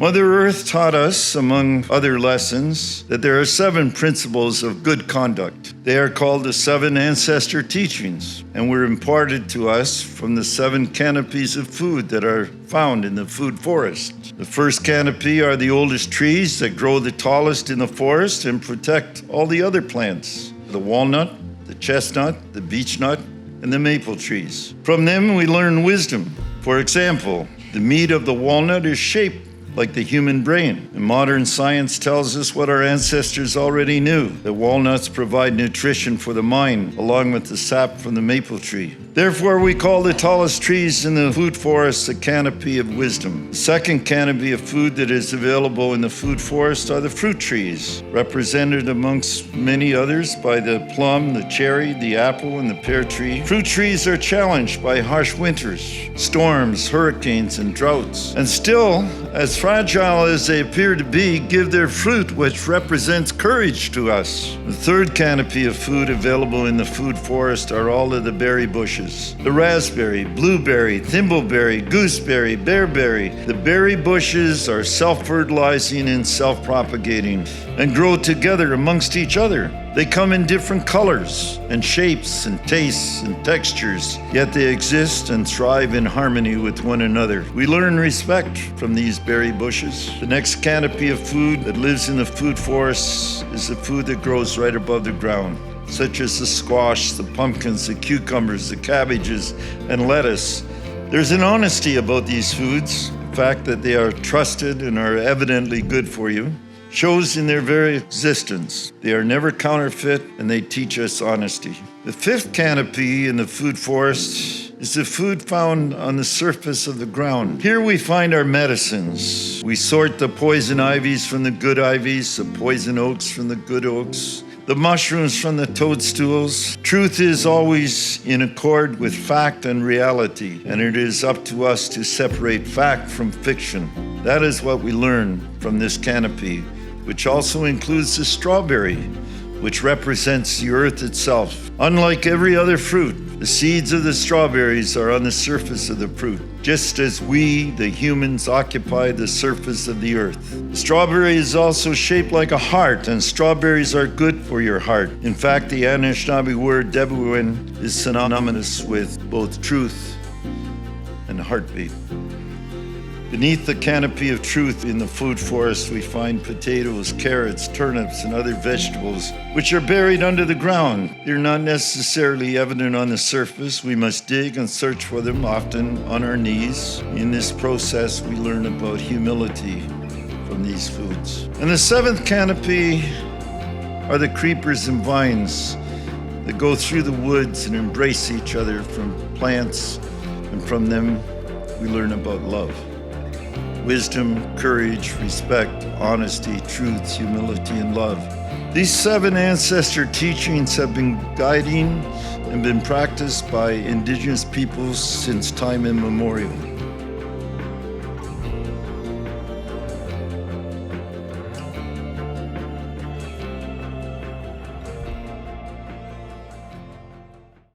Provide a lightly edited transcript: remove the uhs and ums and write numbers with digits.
Mother Earth taught us, among other lessons, that there are 7 principles of good conduct. They are called the Seven Ancestor Teachings, and were imparted to us from the 7 canopies of food that are found in the food forest. The first canopy are the oldest trees that grow the tallest in the forest and protect all the other plants: the walnut, the chestnut, the beechnut, and the maple trees. From them we learn wisdom. For example, the meat of the walnut is shaped like the human brain. And modern science tells us what our ancestors already knew, that walnuts provide nutrition for the mind, along with the sap from the maple tree. Therefore, we call the tallest trees in the food forest the canopy of wisdom. The second canopy of food that is available in the food forest are the fruit trees, represented amongst many others by the plum, the cherry, the apple, and the pear tree. Fruit trees are challenged by harsh winters, storms, hurricanes, and droughts, and still, as fragile as they appear to be, give their fruit, which represents courage to us. The third canopy of food available in the food forest are all of the berry bushes: the raspberry, blueberry, thimbleberry, gooseberry, bearberry. The berry bushes are self-fertilizing and self-propagating and grow together amongst each other. They come in different colors and shapes and tastes and textures, yet they exist and thrive in harmony with one another. We learn respect from these berry bushes. The next canopy of food that lives in the food forest is the food that grows right above the ground, such as the squash, the pumpkins, the cucumbers, the cabbages, and lettuce. There's an honesty about these foods. The fact that they are trusted and are evidently good for you shows in their very existence. They are never counterfeit, and they teach us honesty. The fifth canopy in the food forest is the food found on the surface of the ground. Here we find our medicines. We sort the poison ivies from the good ivies, the poison oaks from the good oaks, the mushrooms from the toadstools. Truth is always in accord with fact and reality, and it is up to us to separate fact from fiction. That is what we learn from this canopy, which also includes the strawberry, which represents the earth itself. Unlike every other fruit, the seeds of the strawberries are on the surface of the fruit, just as we, the humans, occupy the surface of the earth. The strawberry is also shaped like a heart, and strawberries are good for your heart. In fact, the Anishinaabe word debuin is synonymous with both truth and heartbeat. Beneath the canopy of truth in the food forest, we find potatoes, carrots, turnips, and other vegetables, which are buried under the ground. They're not necessarily evident on the surface. We must dig and search for them, often on our knees. In this process, we learn about humility from these foods. And the seventh canopy are the creepers and vines that go through the woods and embrace each other from plants, and from them we learn about love. Wisdom, courage, respect, honesty, truth, humility, and love. These 7 ancestor teachings have been guiding and been practiced by Indigenous peoples since time immemorial.